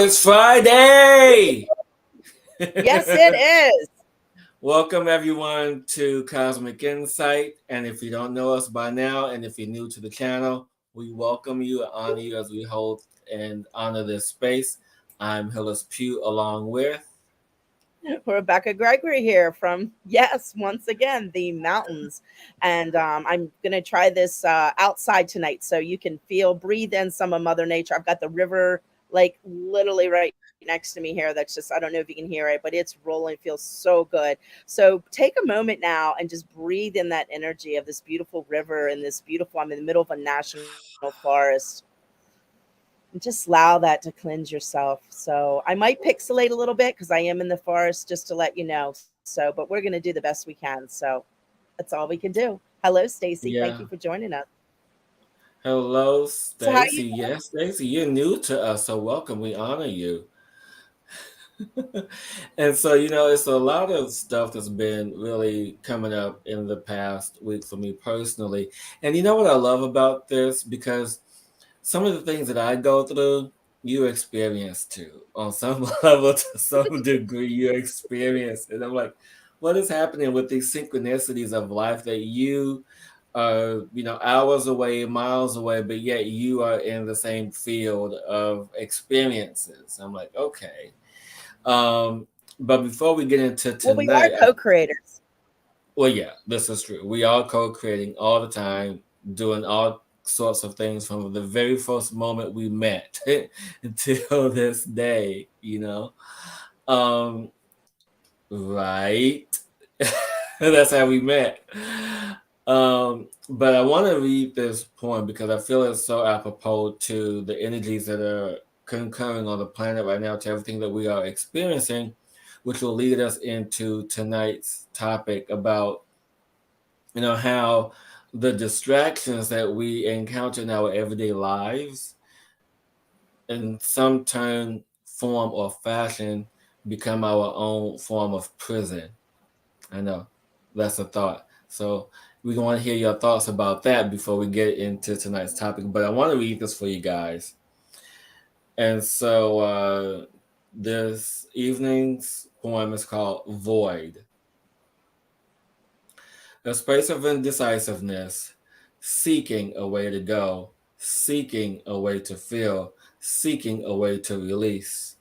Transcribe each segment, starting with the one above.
it's Friday. Yes, it is. Welcome everyone to Cosmic Insight. And if you don't know us by now, and if you're new to the channel, we welcome you and honor you as we hold and honor this space. I'm Hillis Pugh along with. Rebecka Gregory here from, yes, once again, the mountains. And I'm going to try this outside tonight so you can breathe in some of Mother Nature. I've got the river, like literally right next to me here. That's just, I don't know if you can hear it, but it's rolling, feels so good. So take a moment now and just breathe in that energy of this beautiful river and this beautiful, I'm in the middle of a national forest. And just allow that to cleanse yourself. So I might pixelate a little bit because I am in the forest, just to let you know. So, but we're going to do the best we can. So that's all we can do. Hello, Stacy. Thank you Yeah. for joining us. Hello, So how you? Stacy. Yes, Stacy, you're new to us, so welcome. We honor you. And so, it's a lot of stuff that's been really coming up in the past week for me personally. And you know what I love about this? Because some of the things that I go through, you experience too. On some level, to some degree, you experience. And I'm like, what is happening with these synchronicities of life that you are, hours away, miles away, but yet you are in the same field of experiences? I'm like, okay. Um, but before we get into Well, we are tonight, co-creators. well, yeah, this is true. We are co-creating all the time, doing all sorts of things from the very first moment we met until this day. Um, right. That's how we met. But I want to read this poem because I feel it's so apropos to the energies that are concurring on the planet right now, to everything that we are experiencing, which will lead us into tonight's topic about, how the distractions that we encounter in our everyday lives in some turn, form, or fashion become our own form of prison. I know that's a thought. So we want to hear your thoughts about that before we get into tonight's topic. But I want to read this for you guys. And so this evening's poem is called Void. A space of indecisiveness, seeking a way to go, seeking a way to feel, seeking a way to release.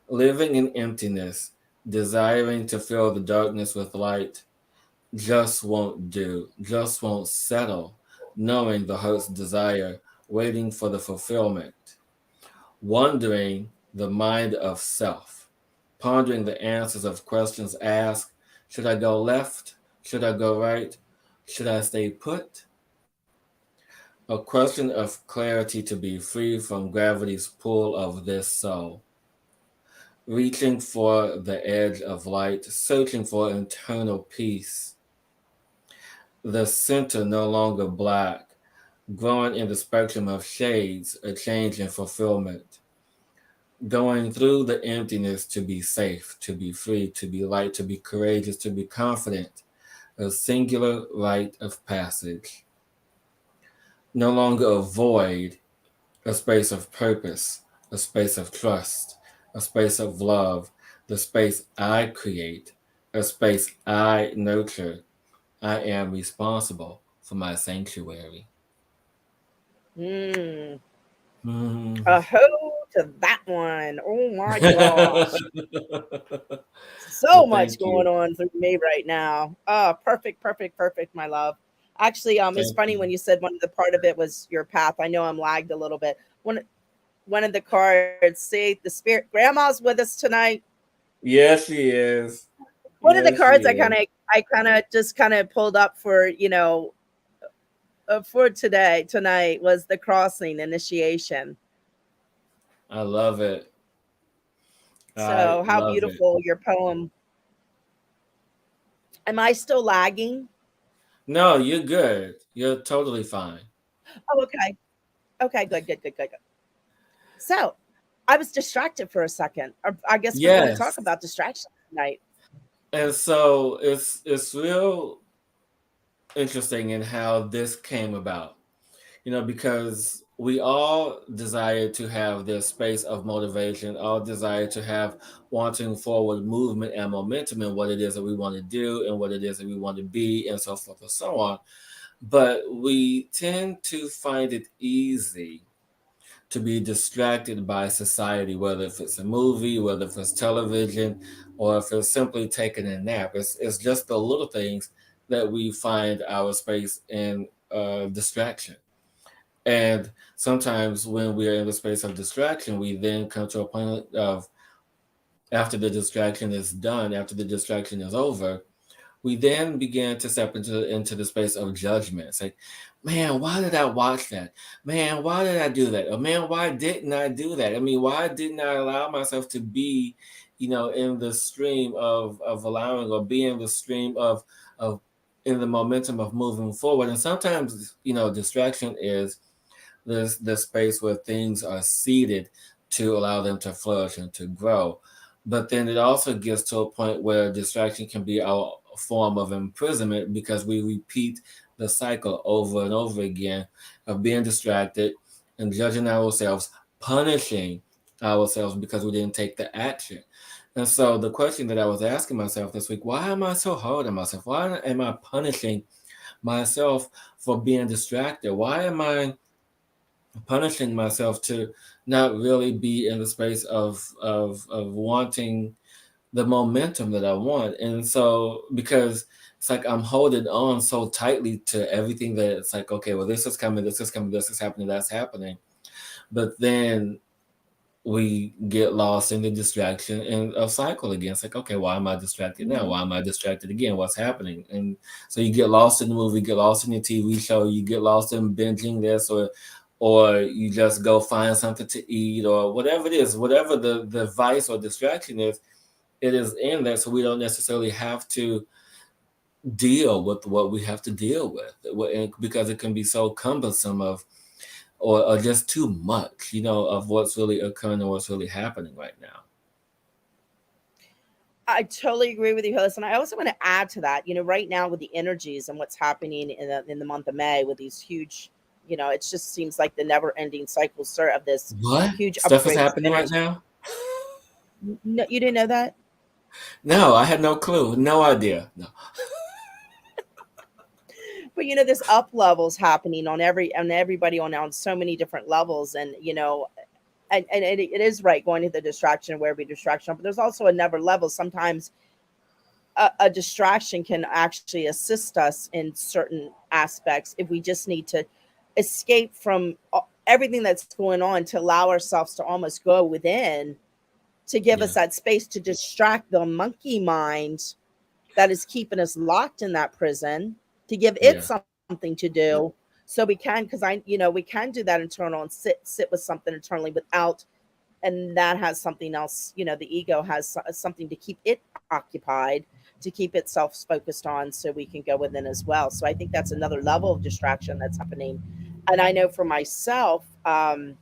Living in emptiness, desiring to fill the darkness with light, just won't do, just won't settle, knowing the heart's desire, waiting for the fulfillment, wondering the mind of self, pondering the answers of questions asked. Should I go left? Should I go right? Should I stay put? A question of clarity to be free from gravity's pull of this soul. Reaching for the edge of light, searching for internal peace. The center no longer black, growing in the spectrum of shades, a change in fulfillment. Going through the emptiness to be safe, to be free, to be light, to be courageous, to be confident. A singular rite of passage. No longer a void, a space of purpose, a space of trust, a space of love, the space I create, a space I nurture. I am responsible for my sanctuary. Mm, Hmm. a ho to that one. Oh my gosh. So Well, much thank going you. on through me right now. Perfect, perfect, perfect, my love. Actually, it's Thank funny you. when you said one of the part of it was your path. I know I'm lagged a little bit. One of the cards, see the spirit. Grandma's with us tonight. Yes, she is. One of the Yes, she cards is. I kind of just kind of pulled up for for today tonight was the crossing initiation. I love it. I So how love it. beautiful your poem. Am I still lagging? No, you're good. You're totally fine. Oh, okay. Okay, good, good, good, good, good. So I was distracted for a second. I guess we're going to talk Yes. about distractions tonight. And so it's real interesting in how this came about. Because we all desire to have this space of motivation, all desire to have wanting forward movement and momentum in what it is that we want to do and what it is that we want to be, and so forth and so on. But we tend to find it easy to be distracted by society, whether if it's a movie, whether if it's television, or if it's simply taking a nap. It's just the little things that we find our space in distraction. And sometimes when we are in the space of distraction, we then come to a point of, after the distraction is done, after the distraction is over, we then began to step into the space of judgment. It's like, man, why did I watch that? Man, why did I do that? Or man, why didn't I do that? I mean, why didn't I allow myself to be, in the stream of allowing, or be in the stream of in the momentum of moving forward? And sometimes, distraction is this space where things are seeded to allow them to flourish and to grow. But then it also gets to a point where distraction can be a form of imprisonment, because we repeat the cycle over and over again of being distracted and judging ourselves, punishing ourselves because we didn't take the action. And so the question that I was asking myself this week: why am I so hard on myself? Why am I punishing myself for being distracted? Why am I punishing myself to not really be in the space of wanting the momentum that I want? And so, because it's like I'm holding on so tightly to everything, that it's like, okay, well, this is coming, this is coming, this is happening, that's happening. But then we get lost in the distraction and a cycle again. It's like, okay, why am I distracted now? Mhm. Why am I distracted again? What's happening? And so you get lost in the movie, get lost in your TV show, you get lost in binging this, or you just go find something to eat, or whatever it is, whatever the vice or distraction is, it is in there. So we don't necessarily have to deal with what we have to deal with, because it can be so cumbersome of, or just too much, of what's really occurring and what's really happening right now. I totally agree with you, Hillis. And I also want to add to that, right now with the energies and what's happening in the month of May with these huge, it just seems like the never ending cycle, sir, of this What huge stuff is upgrades of happening right energy. now? No, you didn't know that? No, I had no clue, no idea. No. But there's up levels happening on everybody on so many different levels. And and it is right going to the distraction where we distraction, but there's also another level. Sometimes a distraction can actually assist us in certain aspects if we just need to escape from everything that's going on, to allow ourselves to almost go within, to give Yeah, us that space to distract the monkey mind that is keeping us locked in that prison, to give it yeah, something to do, so we can, because we can do that internal and sit with something internally without, and that has something else. The ego has something to keep it occupied, to keep itself focused on, so we can go within as well. So I think that's another level of distraction that's happening. And I know for myself, right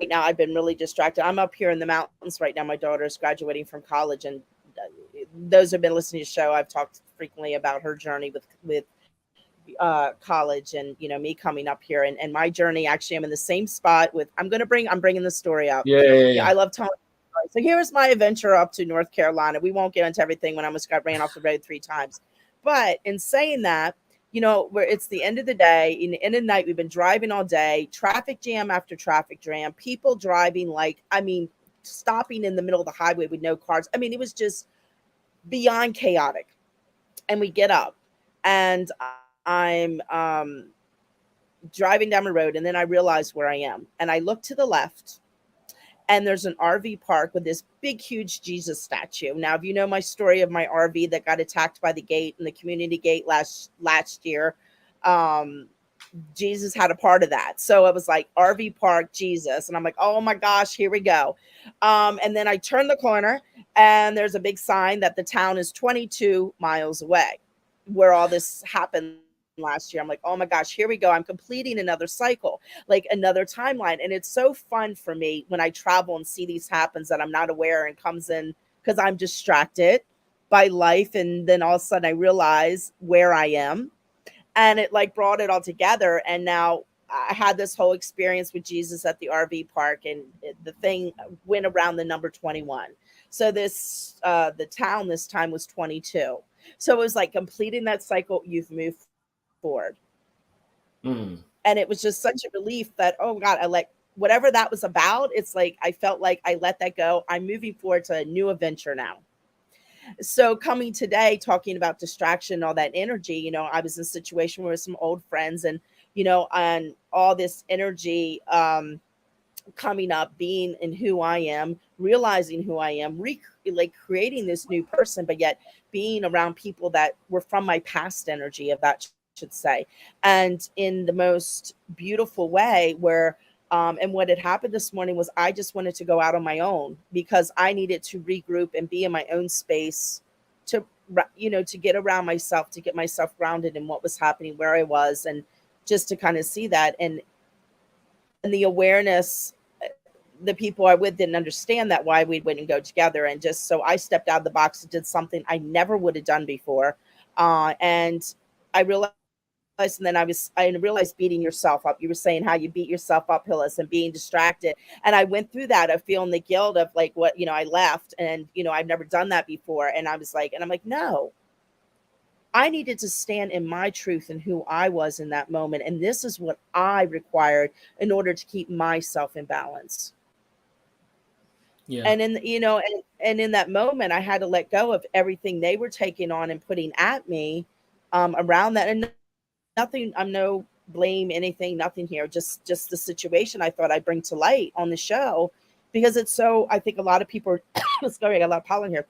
now I've been really distracted. I'm up here in the mountains right now. My daughter's graduating from college, and those who've been listening to the show, I've talked frequently about her journey with college, and me coming up here, and my journey. Actually, I'm in the same spot with. I'm bringing the story up. yeah, yeah, Yeah, yeah. I love telling. So here's my adventure up to North Carolina. We won't get into everything when I almost got ran off the road 3 times. But in saying that, where it's the end of the day, in the end of the night, we've been driving all day, traffic jam after traffic jam, people driving like, I mean, stopping in the middle of the highway with no cars. I mean, it was just beyond chaotic. And we get up, and I'm driving down the road, and then I realize where I am. And I look to the left, and there's an RV park with this big, huge Jesus statue. Now, if you know my story of my RV that got attacked by the gate and the community gate last year, um, Jesus had a part of that. So it was like RV park Jesus, and I'm like, oh my gosh, here we go. And then I turn the corner, and there's a big sign that the town is 22 miles away, where all this happened last year. I'm like, oh my gosh, here we go. I'm completing another cycle, like another timeline. And it's so fun for me when I travel and see these happens that I'm not aware, and comes in because I'm distracted by life. And then all of a sudden I realize where I am, and it like brought it all together. And now I had this whole experience with Jesus at the RV park, and the thing went around the number 21. So this the town this time was 22. So it was like completing that cycle. You've moved forward, Mm. and it was just such a relief that, oh God, I let whatever that was about. It's like I felt like I let that go. I'm moving forward to a new adventure now. So coming today, talking about distraction, all that energy, I was in a situation with some old friends, and and all this energy coming up, being in who I am, realizing who I am, like creating this new person, but yet being around people that were from my past energy, if that should say, and in the most beautiful way where and what had happened this morning was I just wanted to go out on my own because I needed to regroup and be in my own space to to get around myself, to get myself grounded in what was happening, where I was, and just to kind of see that. And the awareness, the people I with didn't understand that why we wouldn't go together, and just so I stepped out of the box and did something I never would have done before. And I realized, and then I realized beating yourself up. You were saying how you beat yourself up, Hillis, and being distracted. And I went through that of feeling the guilt of like what, I left, and I've never done that before. And I was like, and I'm like, no, I needed to stand in my truth and who I was in that moment. And this is what I required in order to keep myself in balance. Yeah. And in and in that moment I had to let go of everything they were taking on and putting at me around that. And nothing, I'm no blame anything, nothing here, just the situation I thought I'd bring to light on the show, because it's so, I think a lot of people are sorry, I got a lot of pollen here.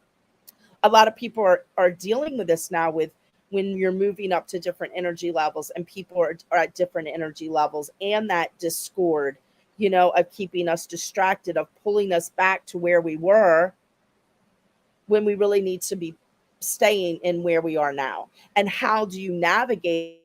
A lot of people are dealing with this now, with when you're moving up to different energy levels, and people are at different energy levels, and that discord, of keeping us distracted, of pulling us back to where we were when we really need to be staying in where we are now. And how do you navigate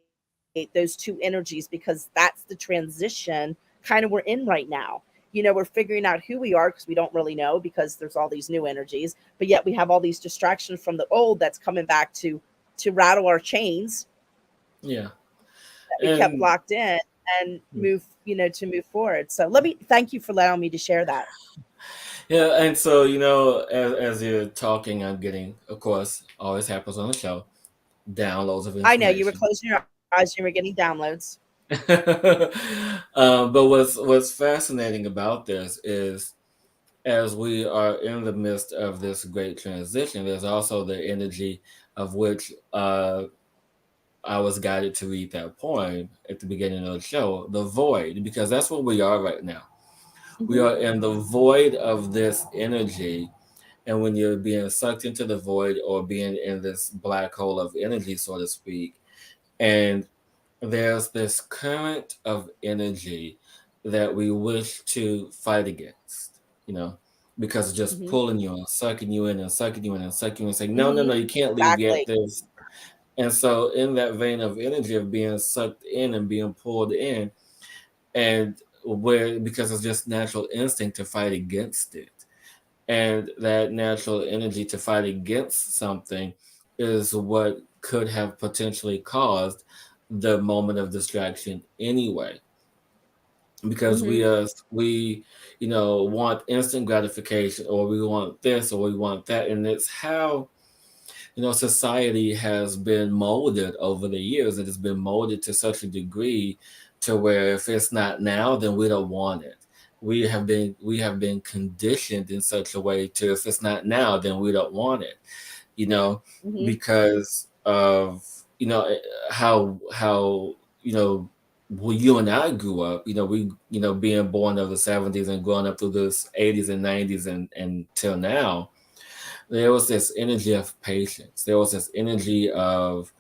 those two energies? Because that's the transition kind of we're in right now. We're figuring out who we are because we don't really know, because there's all these new energies, but yet we have all these distractions from the old that's coming back to rattle our chains Yeah. that we kept And locked in, and move, to move forward. So let me thank you for allowing me to share that. yeah, and so as you're talking, I'm getting, of course, always happens on the show, downloads of I know you were information. closing your eyes, you were getting downloads. But what's fascinating about this is, as we are in the midst of this great transition, there's also the energy of which I was guided to read that poem at the beginning of the show, the void, because that's what we are right now. We Hmm. are in the void of this energy. And when you're being sucked into the void, or being in this black hole of energy, so to speak, and there's this current of energy that we wish to fight against, you know, because it's just Hmm. pulling you and sucking you in and sucking you in and sucking you in, saying, no, no, Hmm. no, you can't leave yet. Exactly. This. And so, in that vein of energy of being sucked in and being pulled in, and where, because it's just natural instinct to fight against it, and that natural energy to fight against something is what could have potentially caused the moment of distraction anyway, because Hmm. we want instant gratification, or we want this, or we want that. And it's how society has been molded over the years. It has been molded to such a degree to where if it's not now, then we don't want it. We have been conditioned in such a way to, if it's not now, then we don't want it. You know, Hmm. because of how well, you and I grew up. We being born of the '70s and growing up through the '80s and '90s and till now, there was this energy of patience. There was this energy of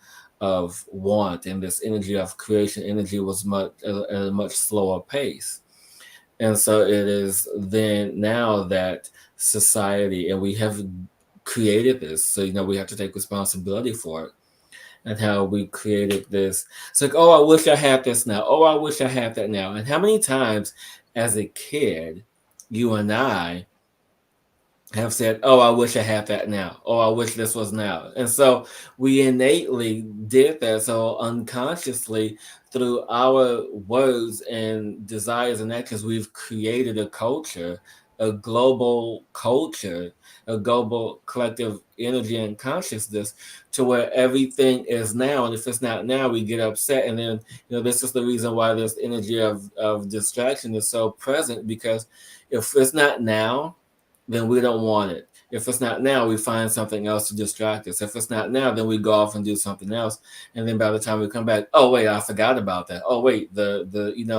want, and this energy of creation. Energy was much at a much slower pace, and so it is then now that society, and we have created this, so we have to take responsibility for it, and how we created this. It's like, oh, I wish I had this now. Oh, I wish I had that now. And how many times as a kid, you and I have said, "Oh, I wish I had that now," "Oh, I wish this was now," and so we innately did that. So unconsciously, through our words and desires and actions, we've created a culture, a global culture, a global collective energy and consciousness, to where everything is now, and if it's not now, we get upset, and then this is the reason why this energy of distraction is so present, because if it's not now, then we don't want it. If it's not now, we find something else to distract us. If it's not now, then we go off and do something else. And then by the time we come back, oh wait, I forgot about that. Oh wait, the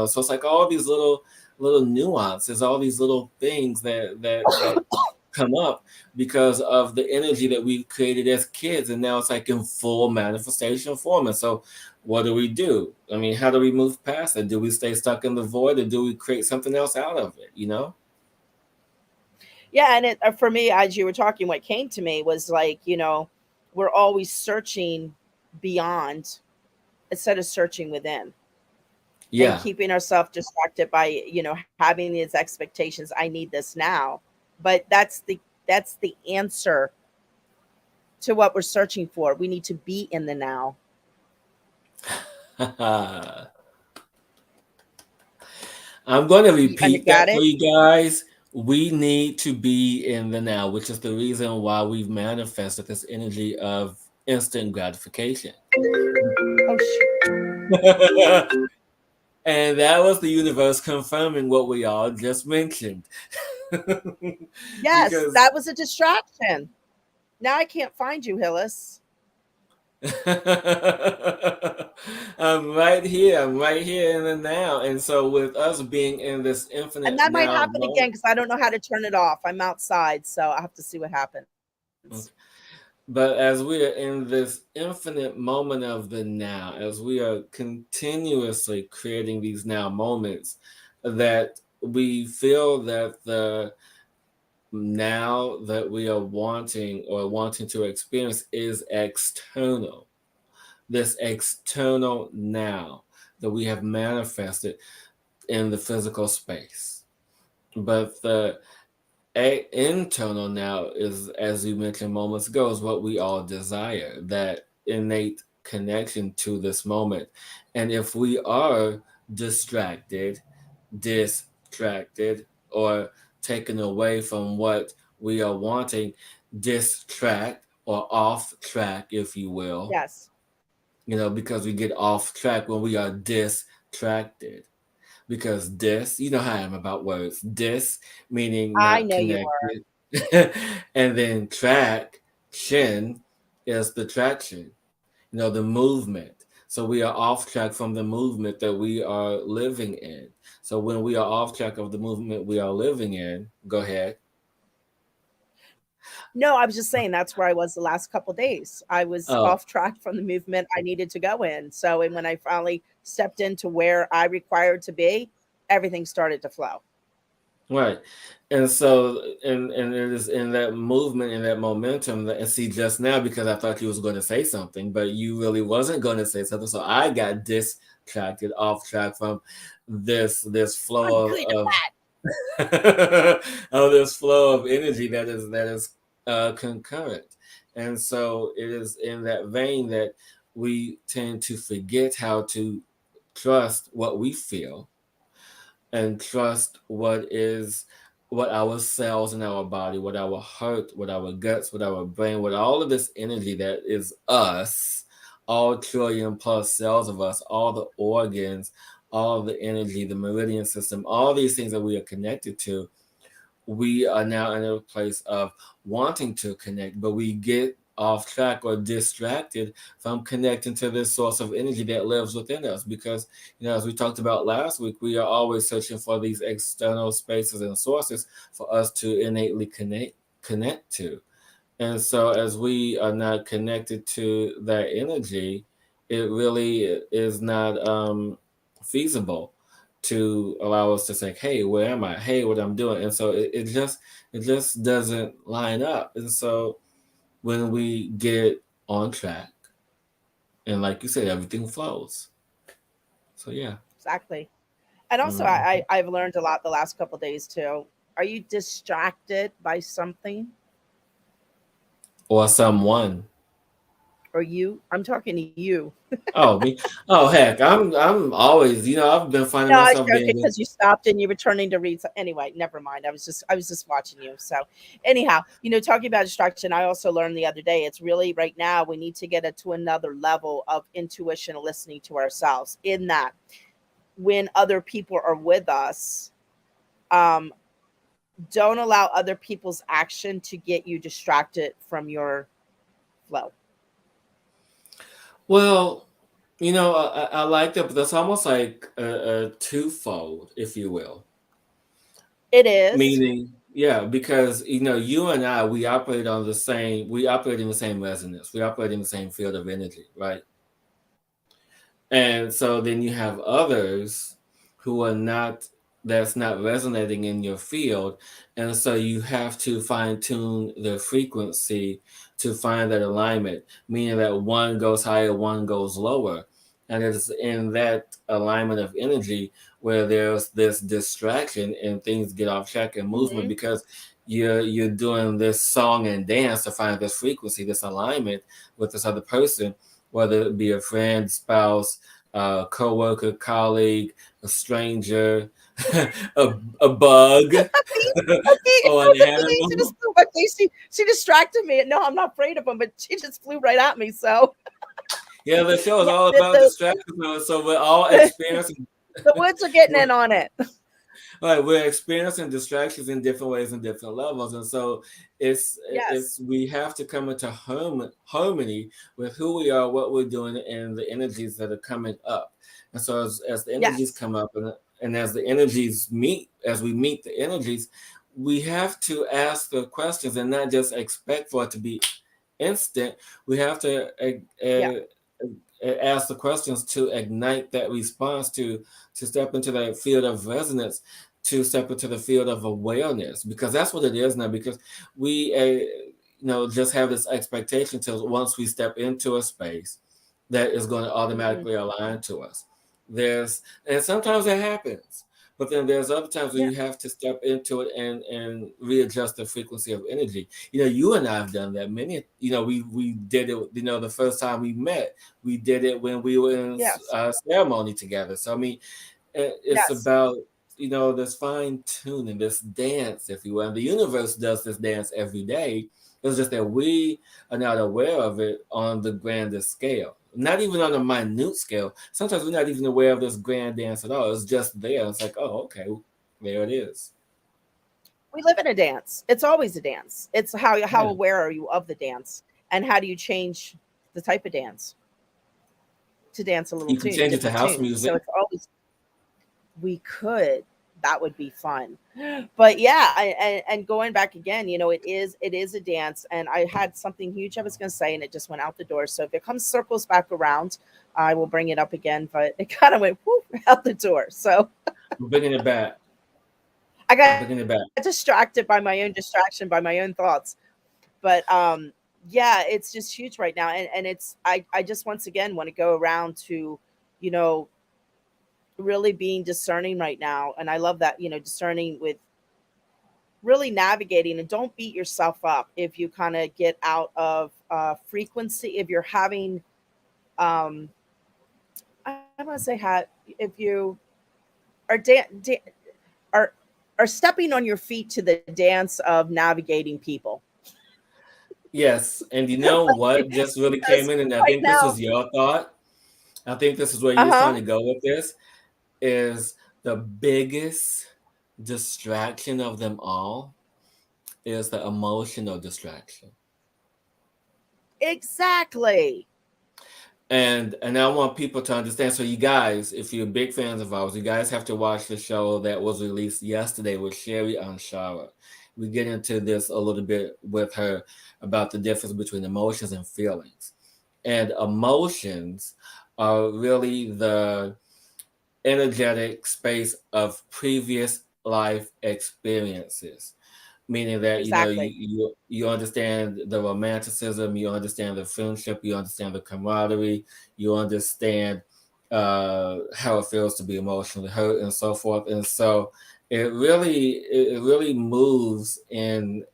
so it's like all these little nuances, all these little things that come up because of the energy that we've created as kids, and now it's like in full manifestation form. And so what do we do? I mean, how do we move past it? Do we stay stuck in the void, or do we create something else out of it? Yeah, and for me, as you were talking, what came to me was like, we're always searching beyond instead of searching within, and Yeah. keeping ourselves distracted by having these expectations. I need this now, but that's the answer to what we're searching for. We need to be in the now. I'm going to And repeat got that for it? you guys. We need to be in the now, which is the reason why we've manifested this energy of instant gratification. Oh shoot. And that was the universe confirming what we all just mentioned. Yes, Because that was a distraction. Now I can't find you, Hillis. I'm right here in the now. And so, with us being in this And infinite that might now happen again moment, because I don't know how to turn it off. I'm outside, so I have to see what happens. but as we are in this infinite moment of the now, as we are continuously creating these now moments, that we feel that the now that we are wanting to experience is external. This external now that we have manifested in the physical space. But the internal now is, as you mentioned moments ago, is what we all desire, that innate connection to this moment. And if we are distracted, distracted, or taken away from what we are wanting, distract or off track, if you will, Yes, because we get off track when we are distracted. Because how I am about words. Dis meaning I not know you are. connected, and then traction is the traction. The movement. So we are off track from the movement that we are living in. So when we are off track of the movement we are living in, go ahead. No, I was just saying that's where I was the last couple days. I was Oh, off track from the movement I needed to go in. So, and when I finally stepped into where I required to be, everything started to flow. right. And so, and it is in that movement, in that momentum that, and see, just now, because I thought you was going to say something, but you really wasn't going to say something. So I got distracted, off track from this I'm flow good at of that. of this flow of energy that is concurrent. And so it is in that vein that we tend to forget how to trust what we feel, and trust what our cells in our body, what our heart, what our guts, what our brain, what all of this energy that is us, all trillion plus cells of us, all the organs, all the energy, the meridian system, all these things that we are connected to, we are now in a place of wanting to connect, but we get off track or distracted from connecting to this source of energy that lives within us. Because, as we talked about last week, we are always searching for these external spaces and sources for us to innately connect to. And so, as we are not connected to that energy, it really is not feasible to allow us to say, "Hey, where am I? Hey, what I'm doing?" And so it just doesn't line up. And so when we get on track, and like you said, everything flows. So yeah. Exactly. And also, Mhm. I've learned a lot the last couple days too. Are you distracted by something? or someone. Or you? I'm talking to you. Oh, me. Oh, heck, I'm always, I've been finding No, I was myself joking being. because you stopped and you were turning to read. Anyway, never mind. I was just watching you. So, anyhow, talking about distraction, I also learned the other day. It's really right now we need to get it to another level of intuition, and listening to ourselves. In that, when other people are with us, um, don't allow other people's action to get you distracted from your flow. Well, I like that, but that's almost like a twofold, if you will. It is. Meaning, yeah, because you and I, we operate in the same resonance, we operate in the same field of energy, right? And so then you have others who are not, that's not resonating in your field. And so you have to fine tune the frequency to find that alignment, meaning that one goes higher, one goes lower. And it's in that alignment of energy where there's this distraction and things get off track and movement Hmm. because you're doing this song and dance to find this frequency, this alignment with this other person, whether it be a friend, spouse, co-worker, colleague, a stranger, a, a bug, or an She just animal. flew right. She distracted me. No, I'm not afraid of them, but she just flew right at me. So Yeah, the show is yeah, all about distractions, so we're all experiencing. the woods are getting in on it. Right, we're experiencing distractions in different ways and different levels, and so Yes. it's we have to come into harmony with who we are, what we're doing, and the energies that are coming up. And so as the energies Yes. come up, and as the energies meet, as we meet the energies, we have to ask the questions and not just expect for it to be instant. We have to Yeah. ask the questions to ignite that response, to step into that field of resonance, to step into the field of awareness, because that's what it is now. Because we just have this expectation till once we step into a space that is going to Hmm. automatically align to us. And sometimes that happens, but then there's other times where Yeah. you have to step into it and readjust the frequency of energy. You and I have done that many. We did it. The first time we met, we did it when we were in Yes. ceremony together. So I mean, it's Yes. about this fine tuning, this dance, if you will. And the universe does this dance every day. It's just that we are not aware of it on the grandest scale. Not even on a minute scale. Sometimes we're not even aware of this grand dance at all. It's just there. It's like, oh, okay, there it is. We live in a dance. It's always a dance. It's how Yeah. aware are you of the dance, and how do you change the type of dance to dance a little You can tune, change it to different house tune. So music. it's always we could. That would be fun. But yeah, and going back again, it is a dance, and I had something huge I was going to say, and it just went out the door. So if it comes circles back around, I will bring it up again. But it kind of went whoop, out the door. So We're bringing it back. I got We're bringing it back. distracted by my own distraction, by my own thoughts. But yeah, it's just huge right now, and I just once again want to go around to, you know, really being discerning right now, and I love that, discerning with really navigating, and don't beat yourself up if you kind of get out of frequency, if you're having um I want to say if you are are are stepping on your feet to the dance of navigating people. Yes. And you know what just really Because came in, and I right think this now, was your thought. I think this is where you was trying uh-huh, to go with this, is the biggest distraction of them all is the emotional distraction. exactly. And I want people to understand. So you guys, if you're big fans of ours, you guys have to watch the show that was released yesterday with Sherry Anshara. We get into this a little bit with her about the difference between emotions and feelings. And emotions are really the energetic space of previous life experiences, meaning that Exactly. you understand the romanticism, you understand the friendship, you understand the camaraderie, you understand how it feels to be emotionally hurt and so forth. And so it really moves in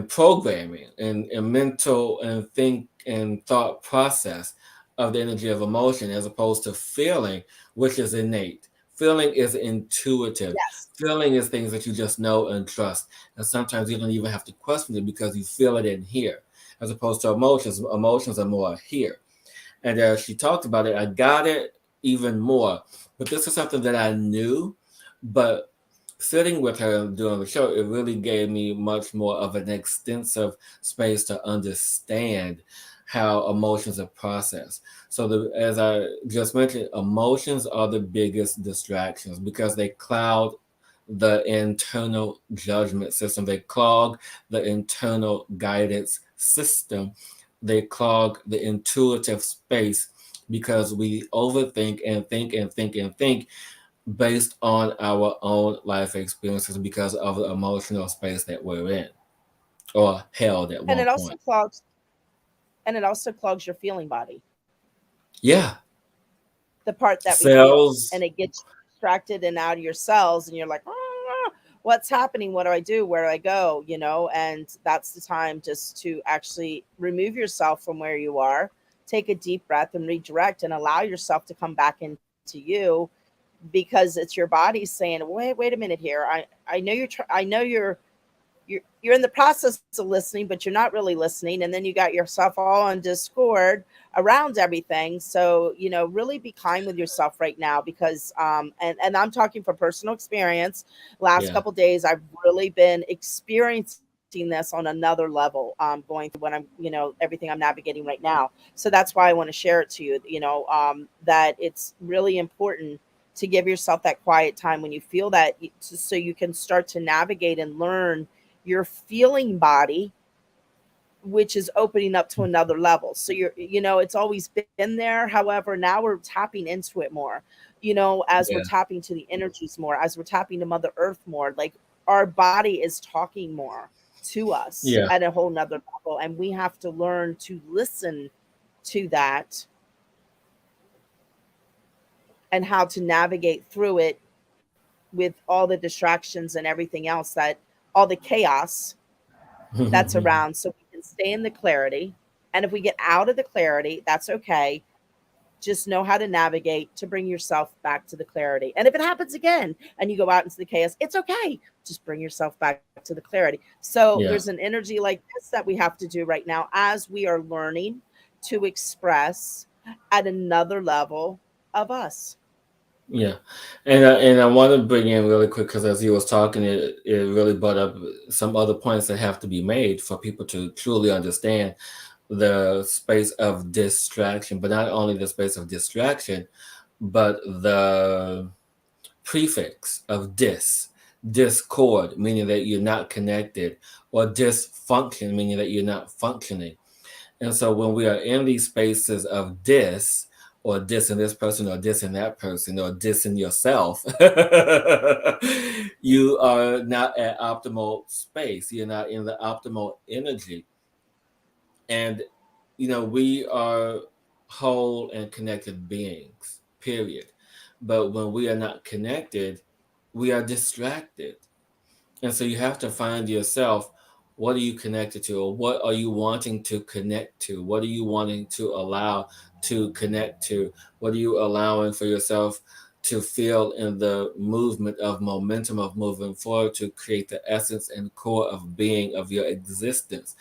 programming and mental and think and thought process of the energy of emotion, as opposed to feeling, which is innate. Feeling is intuitive. Yes. Feeling is things that you just know and trust, and sometimes you don't even have to question it because you feel it in here, as opposed to emotions. Emotions are more here. And as she talked about it, I got it even more. But this is something that I knew, but sitting with her and doing the show, it really gave me much more of an extensive space to understand how emotions are processed. So, as I just mentioned, emotions are the biggest distractions because they cloud the internal judgment system. They clog the internal guidance system. They clog the intuitive space because we overthink and think and think and think based on our own life experiences because of the emotional space that we're in or held at And one it point. also clogs and it also clogs your feeling body, Yeah. the part that we feel, and Cells. it gets you distracted and out of your cells, and you're like, "Ah, what's happening? What do I do? Where do I go?" And that's the time just to actually remove yourself from where you are, take a deep breath and redirect and allow yourself to come back into you, because it's your body saying, wait a minute here. I know I know you're in the process of listening, but you're not really listening, and then you got yourself all on discord around everything. So really be kind with yourself right now, because and I'm talking from personal experience. Last Yeah. couple days I've really been experiencing this on another level, going through what I'm everything I'm navigating right now. So that's why I want to share it to you, that it's really important to give yourself that quiet time when you feel that, so you can start to navigate and learn your feeling body, which is opening up to another level. So it's always been there. However, now we're tapping into it more, as we're Yeah. tapping to the energies more, as we're tapping to Mother Earth more. Like, our body is talking more to us Yeah. at a whole nother level. And we have to learn to listen to that and how to navigate through it with all the distractions and everything else, that all the chaos that's around, so we can stay in the clarity. And if we get out of the clarity, that's okay. Just know how to navigate to bring yourself back to the clarity. And if it happens again and you go out into the chaos, it's okay. Just bring yourself back to the clarity. So there's Yeah. an energy like this that we have to do right now as we are learning to express at another level of us. Yeah, and I want to bring in really quick because as he was talking, it really brought up some other points that have to be made for people to truly understand the space of distraction, but not only the space of distraction, but the prefix of discord, meaning that you're not connected, or dysfunction, meaning that you're not functioning. And so when we are in these spaces of or dissing this person, or dissing that person, or dissing yourself, you are not at optimal space. You're not in the optimal energy. And, we are whole and connected beings, period. But when we are not connected, we are distracted. And so you have to find yourself, what are you connected to, or what are you wanting to connect to? What are you wanting to allow to connect to? What are you allowing for yourself to feel in the movement of momentum of moving forward to create the essence and core of being of your existence?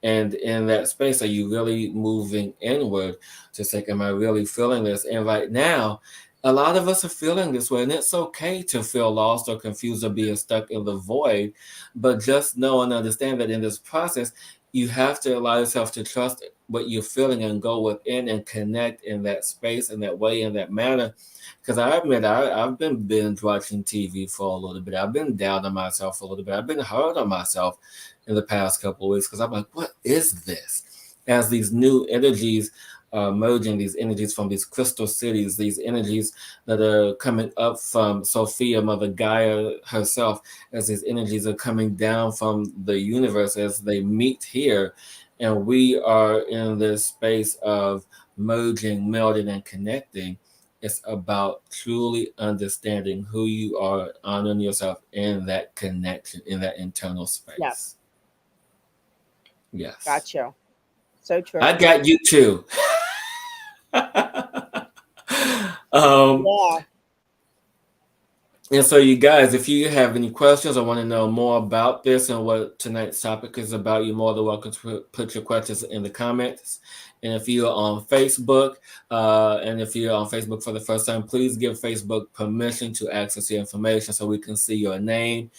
And in that space, are you really moving inward to say, am I really feeling this? And right now, a lot of us are feeling this way, and it's okay to feel lost or confused or being stuck in the void. But just know and understand that in this process, you have to allow yourself to trust what you're feeling and go within and connect in that space, in that way, in that manner. Because I admit, I've been binge watching TV for a little bit. I've been down on myself a little bit. I've been hard on myself in the past couple of weeks because I'm like, what is this? As these new energies are merging, these energies from these crystal cities, these energies that are coming up from Sophia, Mother Gaia herself, as these energies are coming down from the universe as they meet here. And we are in this space of merging, melding, and connecting. It's about truly understanding who you are, honoring yourself in that connection, in that internal Yeah, space. Yes. got you. So I true. got you too. um, Yeah. and so, you guys, if you have any questions or want to know more about this and what tonight's topic is about, you're more than welcome to put your questions in the comments. And if you're on Facebook, and if you're on Facebook for the first time, please give Facebook permission to access your information so we can see your name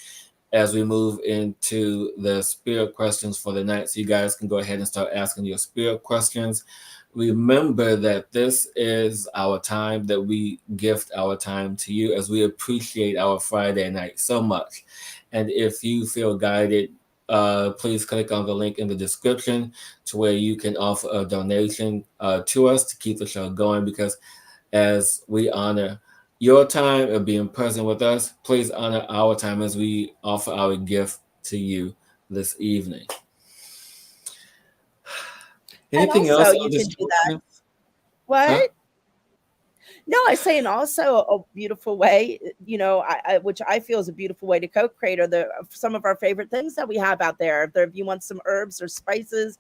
as we move into the spirit questions for the night. So you guys can go ahead and start asking your spirit questions. Remember that this is our time, that we gift our time to you as we appreciate our Friday night so much. And if you feel guided, please click on the link in the description to where you can offer a donation to us to keep the show going, because as we honor your time of being present with us, please honor our time as we offer our gift to you this evening. And Anything also, else on you this can do that. question? Huh? What? No, I say, and also a beautiful way, which I feel is a beautiful way to co-create are the some of our favorite things that we have out there. If you want some herbs or spices,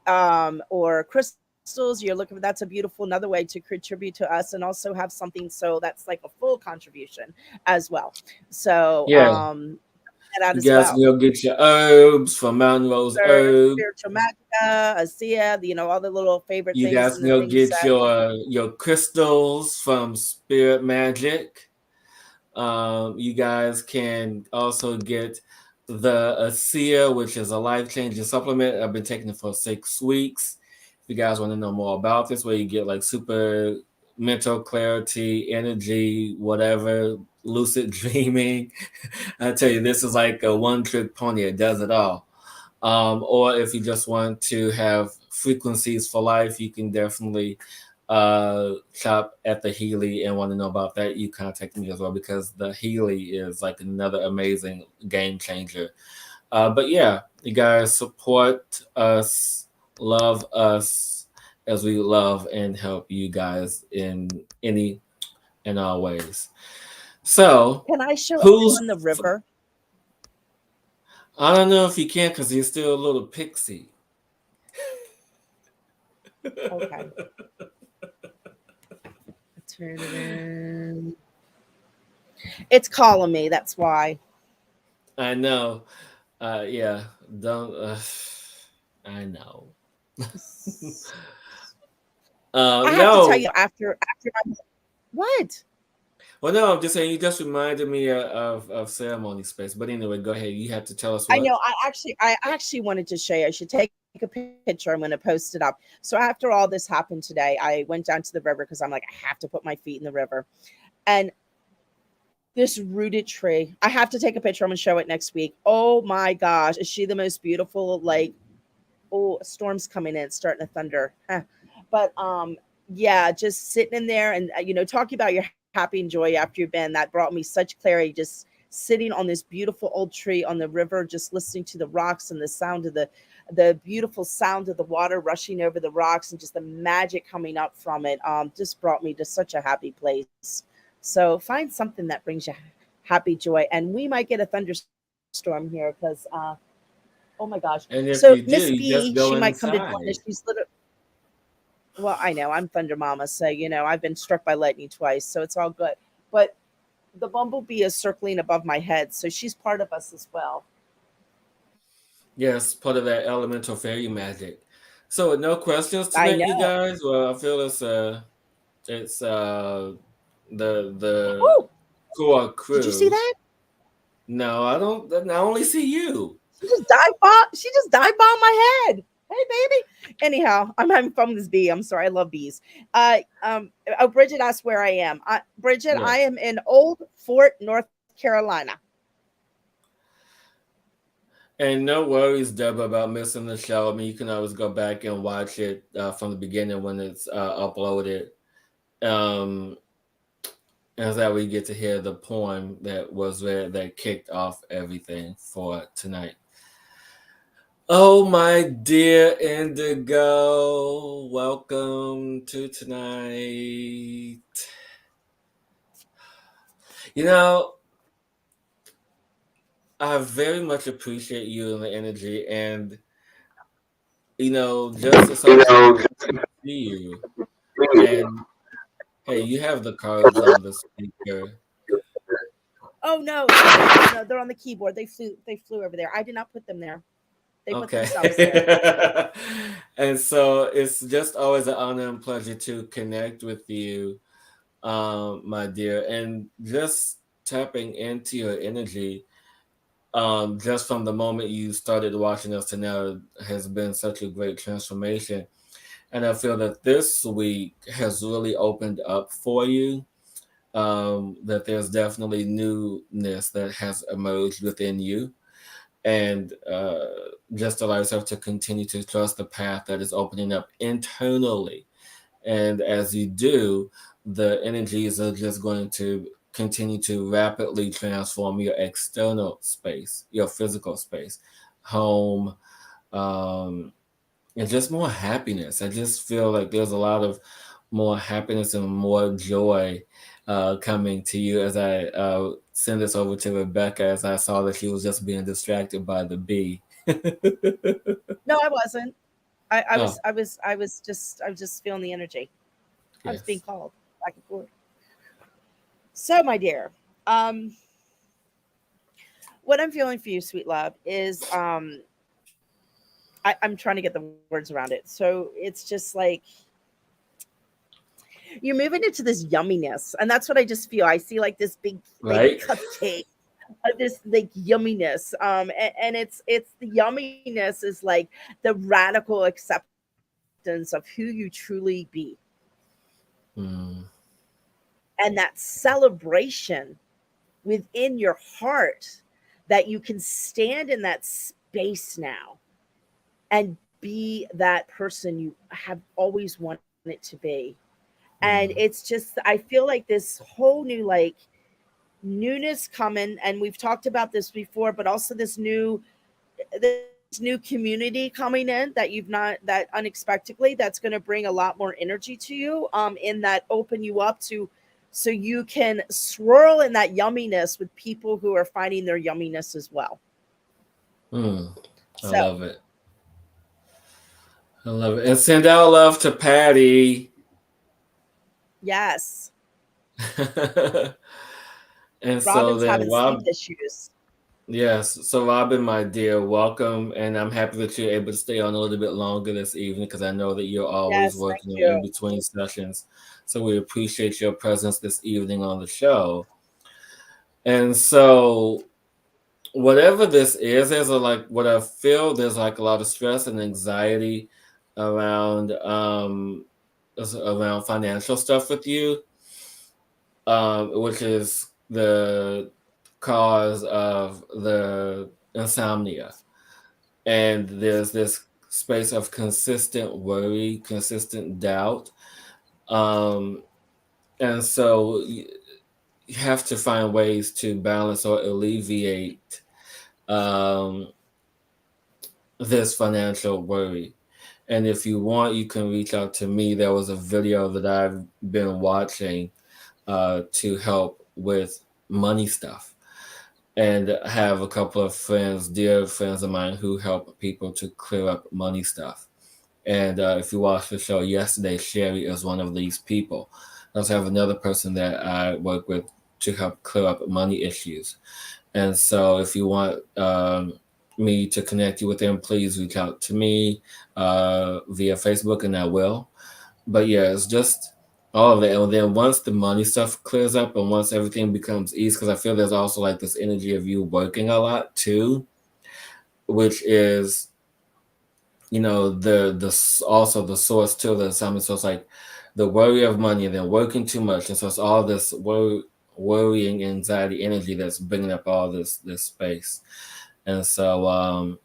or crystals you're looking for, that's a beautiful another way to contribute to us, and also have something so that's like a full contribution as well. So Yeah. that You as guys well. can go get your herbs from Mountain Rose Herbs, Herb. spiritual magica, ASEA, all the little favorite You things guys and can the go things get that your crystals from Spirit Magic. You guys can also get the ASEA, which is a life changing supplement. I've been taking it for 6 weeks. If you guys want to know more about this, where you get like super mental clarity, energy, whatever, lucid dreaming, I tell you, this is like a one trick pony. It does it all. Or if you just want to have frequencies for life, you can definitely shop at the Healy and want to know about that. You contact me as well, because the Healy is like another amazing game changer. But yeah, you guys support us, love us as we love and help you guys in any and all ways. So, can I show who's everyone the river? I don't know if you can, because you're still a little pixie. Okay. Turn it in. It's calling me, that's why. I know. Yeah, don't. I know. I have to tell No. you after what? Well, no, I'm just saying you just reminded me of ceremony space. But anyway, go ahead. You have to tell us I what. know. I actually wanted to show you. I should take a picture. I'm going to post it up. So after all this happened today, I went down to the river because I'm like, I have to put my feet in the river. And this rooted tree, I have to take a picture. I'm going to show it next week. Oh my gosh, is she the most beautiful? Like, oh, a storm's coming in. It's starting to thunder. Huh. But yeah, just sitting in there and talking about your happy and joy after you've been. That brought me such clarity. Just sitting on this beautiful old tree on the river, just listening to the rocks and the sound of the beautiful sound of the water rushing over the rocks and just the magic coming up from it. Just brought me to such a happy place. So find something that brings you happy joy, and we might get a thunderstorm here because oh my gosh. And So if Miss you do, B, you she just might go come to join us. inside. She's literally, well, I know I'm Thunder Mama, so I've been struck by lightning twice, so it's all good. But the bumblebee is circling above my head, so she's part of us as well. Yes, part of that elemental fairy magic. So, with no questions I tonight, you know. guys. Well, I feel it's the Oh, core did you see crew. that? No, I don't. I only see you. She just dive bomb. She just dive bomb my head. Hey, baby. Anyhow, I'm having fun with this bee. I'm sorry. I love bees. Oh, Bridget asked where I am. Bridget, I Yes. am in Old Fort, North Carolina. And no worries, Deborah, about missing the show. I mean, you can always go back and watch it from the beginning when it's uploaded. Um, and that we get to hear the poem that was read that kicked off everything for tonight. Oh, my dear Indigo, welcome to tonight. You know, I very much appreciate you and the energy, and just it's always a pleasure to see you. And hey, you have the cards on the speaker. Oh no, sorry. No, no, they're on the keyboard. They flew over there. I did not put them there. They put Okay. themselves there. And so it's just always an honor and pleasure to connect with you, my dear, and just tapping into your energy. Just from the moment you started watching us to now has been such a great transformation. And I feel that this week has really opened up for you. That there's definitely newness that has emerged within you. And just allow yourself to continue to trust the path that is opening up internally. And as you do, the energies are just going to continue to rapidly transform your external space, your physical space, home, um, and just more happiness. I just feel like there's a lot of more happiness and more joy coming to you as I send this over to Rebecca as I saw that she was just being distracted by the bee. No, I wasn't. I, I Oh, was I was I was just I was just feeling the energy. I was being yes. called back and forth. So, my dear, um, what I'm feeling for you, sweet love, is I'm trying to get the words around it. So it's just like you're moving into this yumminess, and that's what I just feel. I see like this big like Right? cupcake, this like yumminess, and it's the yumminess is like the radical acceptance of who you truly be, Mm, and that celebration within your heart that you can stand in that space now and be that person you have always wanted to be. And it's mm, just, I feel like this whole new, like, newness coming. And we've talked about this before, but also this new community coming in that you've not, that unexpectedly, that's going to bring a lot more energy to you, in that open you up to, so you can swirl in that yumminess with people who are finding their yumminess as well. mm. I So, love it. I love it. And send out love to Patty. yes, And so Robin's then, having sleep Rob, issues. yes. So, Robin, my dear, welcome. And I'm happy that you're able to stay on a little bit longer this evening because I know that you're always Yes, thank working in you. between sessions. So, we appreciate your presence this evening on the show. And so, whatever this is, there's a like what I feel there's like a lot of stress and anxiety around around financial stuff with you, which is the cause of the insomnia. And there's this space of consistent worry, consistent doubt. Um, and so you have to find ways to balance or alleviate um, this financial worry. And if you want, you can reach out to me. There was a video that I've been watching to help with money stuff. And I have a couple of friends, dear friends of mine, who help people to clear up money stuff. And if you watched the show yesterday, Sherry is one of these people. I also have another person that I work with to help clear up money issues. And so if you want me to connect you with them, please reach out to me via Facebook and I will. But yeah, it's just all of it. And then once the money stuff clears up and once everything becomes easy, because I feel there's also like this energy of you working a lot too, which is also the source too of the assignment. So it's like the worry of money and then working too much, and so it's all this worrying, anxiety, energy that's bringing up all this space. And so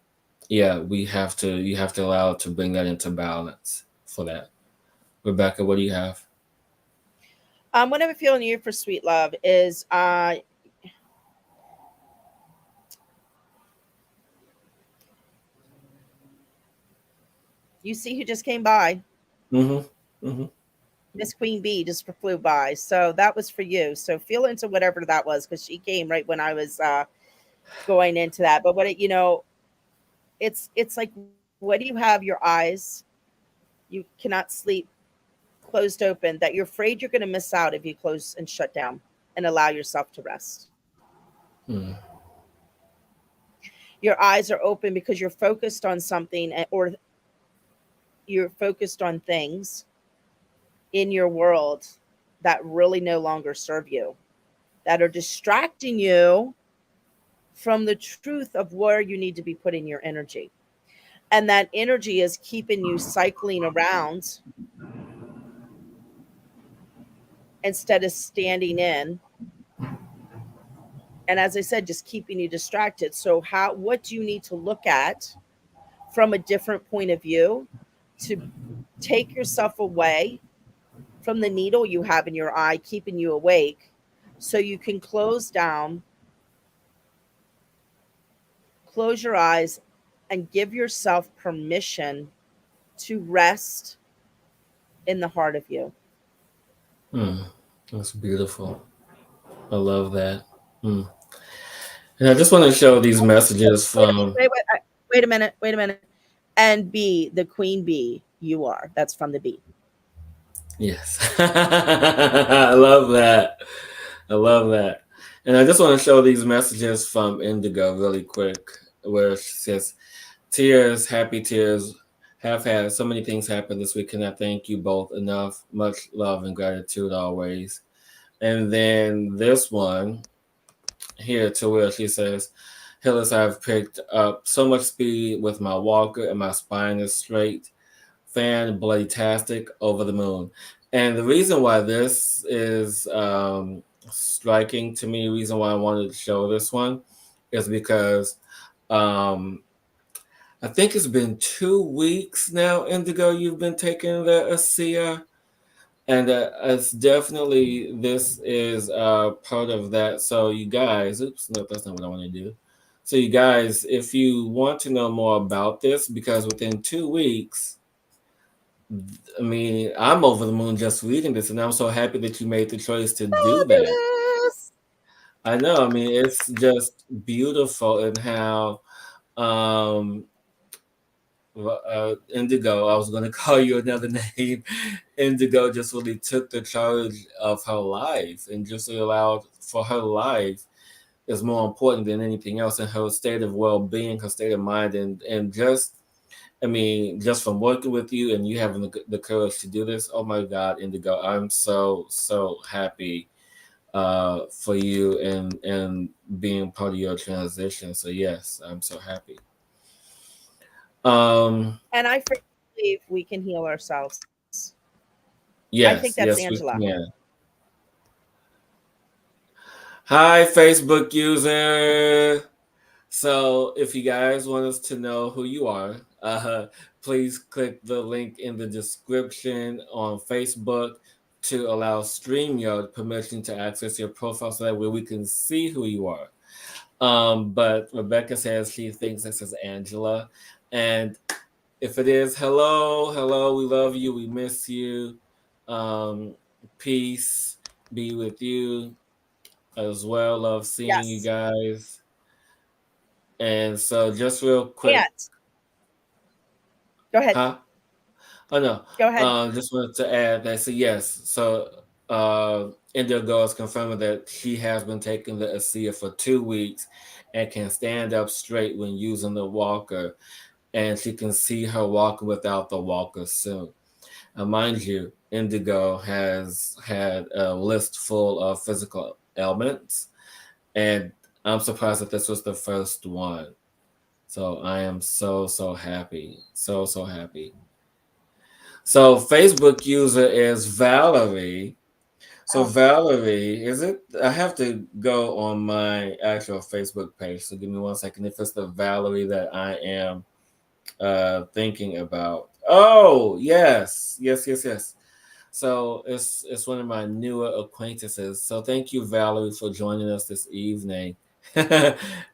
yeah, you have to allow it to bring that into balance for that. Rebecca, what do you have? What I'm feeling you for sweet love is you see who just came by. Mm-hmm. Mm-hmm. Miss Queen Bee just flew by. So that was for you. So feel into whatever that was because she came right when I was going into that. But it's like, what do you have your eyes? You cannot sleep closed open, that you're afraid you're going to miss out if you close and shut down and allow yourself to rest. Mm, Your eyes are open because you're focused on something, or you're focused on things in your world that really no longer serve you, that are distracting you from the truth of where you need to be putting your energy. And that energy is keeping you cycling around instead of standing in. And as I said, just keeping you distracted. So what do you need to look at from a different point of view to take yourself away from the needle you have in your eye, keeping you awake, so you can close your eyes, and give yourself permission to rest in the heart of you. mm. That's beautiful. I love that. Mm. And I just want to show these messages from, Wait a minute, wait a minute. And be the queen bee you are. That's from the bee. yes. I love that. I love that. And I just want to show these messages from Indigo really quick, where she says, tears, happy tears, have had so many things happen this week. And I thank you both enough. Much love and gratitude always. And then this one here to where she says, Hillis, I've picked up so much speed with my walker and my spine is straight. Fan bloody tastic, over the moon. And the reason why this is striking to me, reason why I wanted to show this one is because um, I think it's been 2 weeks now, Indigo, you've been taking the ASEA. And it's definitely, this is part of that. So, you guys, oops, no, that's not what I want to do. So, you guys, if you want to know more about this, because within 2 weeks, I mean, I'm over the moon just reading this, and I'm so happy that you made the choice to do that. Fabulous. I know. I mean, it's just beautiful in how um, Indigo, I was going to call you another name. Indigo just really took the charge of her life and just allowed for her life is more important than anything else, and her state of well-being, her state of mind, and just, I mean, just from working with you and you having the courage to do this, oh my God, Indigo, I'm so happy for you and being part of your transition. So yes, I'm so happy. Um, And I firmly believe we can heal ourselves. I think that's yes, yes, Angela. we can. Hi, Facebook user. So, if you guys want us to know who you are, please click the link in the description on Facebook to allow StreamYard permission to access your profile so that way we can see who you are. But Rebecca says she thinks this is Angela. And if it is, hello, hello, we love you, we miss you. Um, peace be with you as well. Love seeing you Yes. guys. And so, just real quick, And go ahead. huh? Oh no, Go ahead. just wanted to add that. So yes, so Indigo is confirming that she has been taking the ASEA for 2 weeks and can stand up straight when using the walker, and she can see her walking without the walker soon. Mind you, Indigo has had a list full of physical ailments, and I'm surprised that this was the first one. So I am so happy, so happy. So Facebook user is Valerie. So Oh, Valerie, is it? I have to go on my actual Facebook page. So give me 1 second. If it's the Valerie that I am thinking about. Oh yes, yes. So it's one of my newer acquaintances. So thank you, Valerie, for joining us this evening.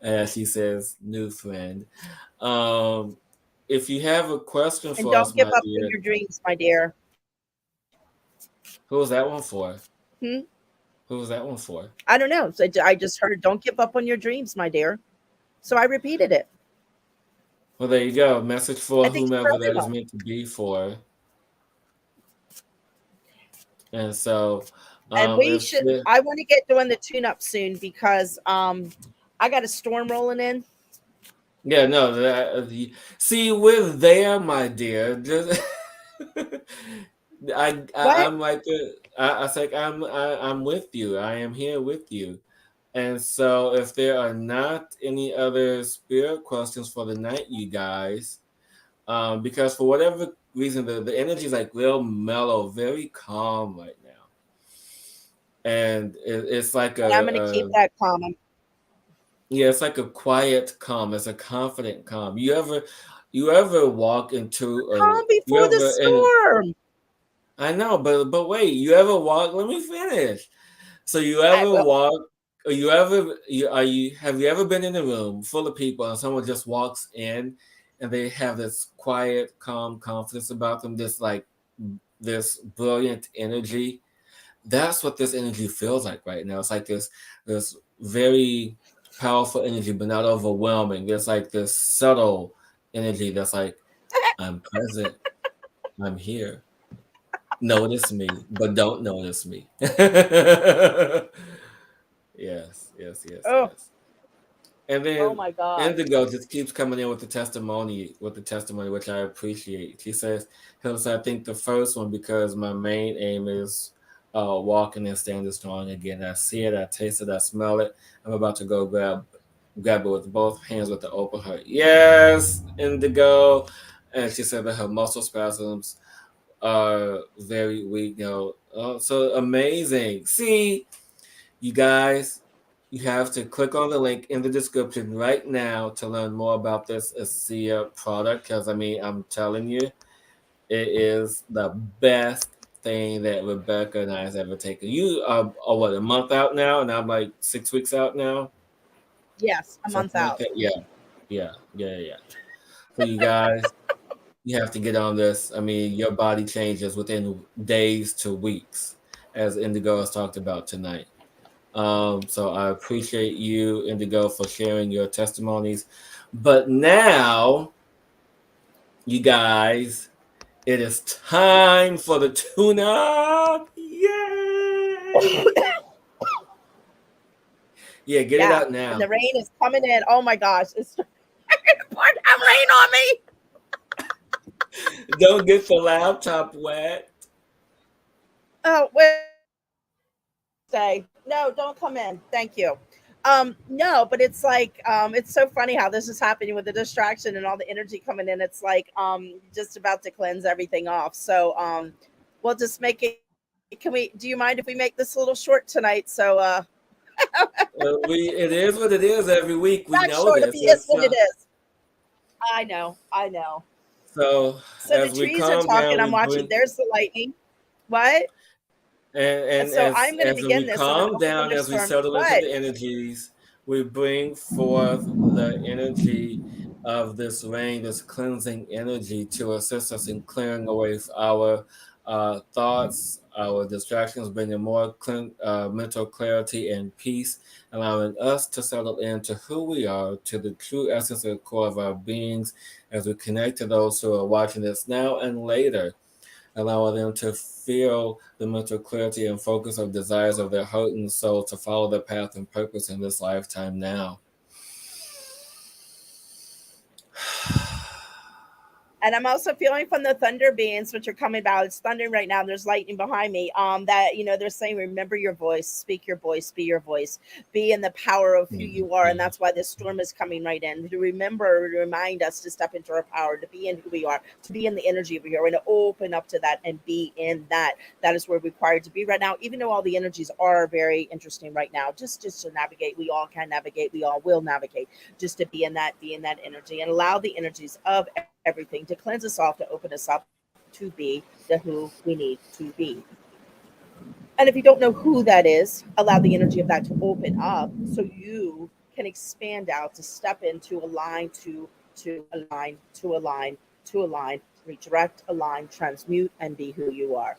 As she says, new friend. Um, if you have a question and for don't us, give my up on dear, your dreams, my dear. Who was that one for? Hmm? Who was that one for? I don't know. So I just heard, "Don't give up on your dreams, my dear." So I repeated it. Well, there you go. Message for I think it's for whomever that is everyone. meant to be for. And so, And we if should. I want to get doing the tune up soon because I got a storm rolling in. yeah, no, see, we're there, my dear. Just, What? I'm like, I was like, I'm with you. I am here with you. And so, if there are not any other spirit questions for the night, you guys, because for whatever reason, the energy is like real mellow, very calm right now, and it's like And I'm going to keep that calm. yeah, it's like a quiet calm. It's a confident calm. You ever walk into Calm you before the ever and storm. I know, but wait, you ever walk? Let me finish. So you I ever will. walk, or you ever you are you have you ever been in a room full of people and someone just walks in and they have this quiet, calm confidence about them, this brilliant energy. That's what this energy feels like right now. It's like this very powerful energy, but not overwhelming. There's like this subtle energy that's like, I'm present, I'm here. Notice me, but don't notice me. Yes, yes, yes, Oh, yes. And oh then my God. Indigo just keeps coming in with the testimony, which I appreciate. She says, Hillis, I think the first one because my main aim is walking and standing strong again. I see it, I taste it, I smell it. I'm about to go grab it with both hands with the open heart. Yes, Indigo. And she said that her muscle spasms are very weak. So amazing. See, you guys, you have to click on the link in the description right now to learn more about this ASEA product. Because I mean, I'm telling you, it is the best thing that Rebecca and I has ever taken. You are what, a month out now, and I'm like 6 weeks out now, Yes, a month something like out. that. Yeah, yeah, yeah, yeah, yeah. So you guys, you have to get on this. I mean, your body changes within days to weeks, as Indigo has talked about tonight. So I appreciate you, Indigo, for sharing your testimonies. But now, you guys, it is time for the tune up. Yay! Yeah, get it Yeah. out And now. the rain is coming in. Oh my gosh. It's pouring down rain on me. Don't get the laptop wet. Oh, wait. Say, no, don't come in. Thank you. No, but it's so funny how this is happening with the distraction and all the energy coming in. It's like just about to cleanse everything off. So we'll just make it. Can we, do you mind if we make this a little short tonight? So It is what it is every week. We not know short, this. it's It's what it is. I know, I know. so So the as we trees are calm talking. down, I'm we watching. bring There's the lightning. What? and So as I'm going to we begin this, and then calm the whole down, as we thunderstorm. settle into What? the energies, we bring forth the energy of this rain, this cleansing energy to assist us in clearing away our thoughts, our distractions, bringing more mental clarity and peace, allowing us to settle into who we are, to the true essence and core of our beings, as we connect to those who are watching this now and later, allowing them to feel the mental clarity and focus of desires of their heart and soul to follow their path and purpose in this lifetime now. And I'm also feeling from the thunder beings, which are coming about. It's thundering right now. There's lightning behind me. That they're saying, remember your voice, speak your voice, be your voice, be in the power of who you are. And Mhm. that's why this storm is coming right in. To remember, to remind us to step into our power, to be in who we are, to be in the energy of who we are, and to open up to that and be in that. That is where we're required to be right now. Even though all the energies are very interesting right now, just to navigate, we all can navigate, we all will navigate, just to be in that energy and allow the energies of everything to cleanse us off, to open us up to be the who we need to be. And if you don't know who that is, allow the energy of that to open up so you can expand out, to step into, align, to align, to align, to align, redirect, align, transmute, and be who you are.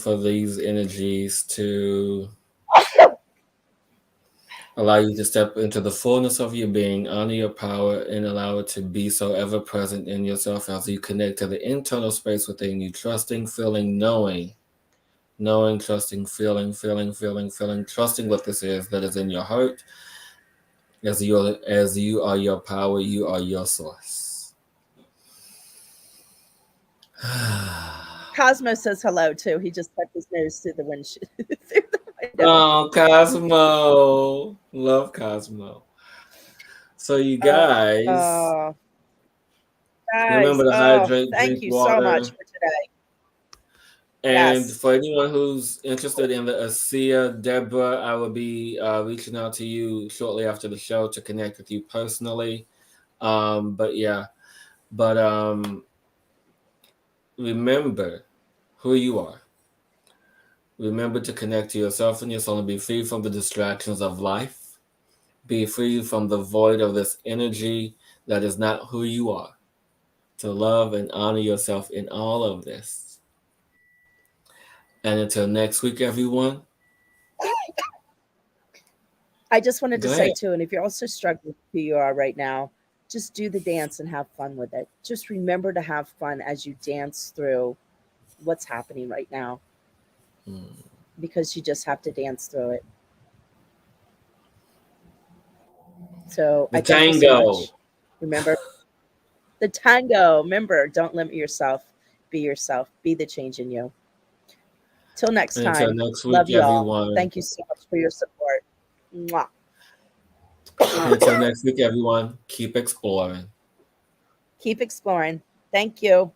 for these energies to allow you to step into the fullness of your being, honor your power, and allow it to be so ever present in yourself as you connect to the internal space within you, trusting, feeling, knowing, trusting, feeling, trusting what this is that is in your heart. As you are your power, you are your source. Cosmo says hello too. He just stuck his nose through the windshield through the window. Oh, Cosmo. Love Cosmo. So, you guys, Oh, guys. remember to Oh, hydrate, thank drink you so much water. for today. And Yes. for anyone who's interested in the ASEA, Deborah, I will be reaching out to you shortly after the show to connect with you personally. But yeah, but remember who you are. Remember to connect to yourself and your soul and be free from the distractions of life. Be free from the void of this energy that is not who you are. To love and honor yourself in all of this. And until next week, everyone, I just wanted to go say ahead. too, and if you're also struggling with who you are right now, just do the dance and have fun with it. Just remember to have fun as you dance through what's happening right now Mm. because you just have to dance through it. So The I thank you so tango. much. Remember the tango. Remember, don't limit yourself. Be yourself. Be the change in you. Till next And until time, next love week, you all. everyone. Thank you so much for your support. Mwah. And until next week, everyone, keep exploring. Keep exploring. Thank you.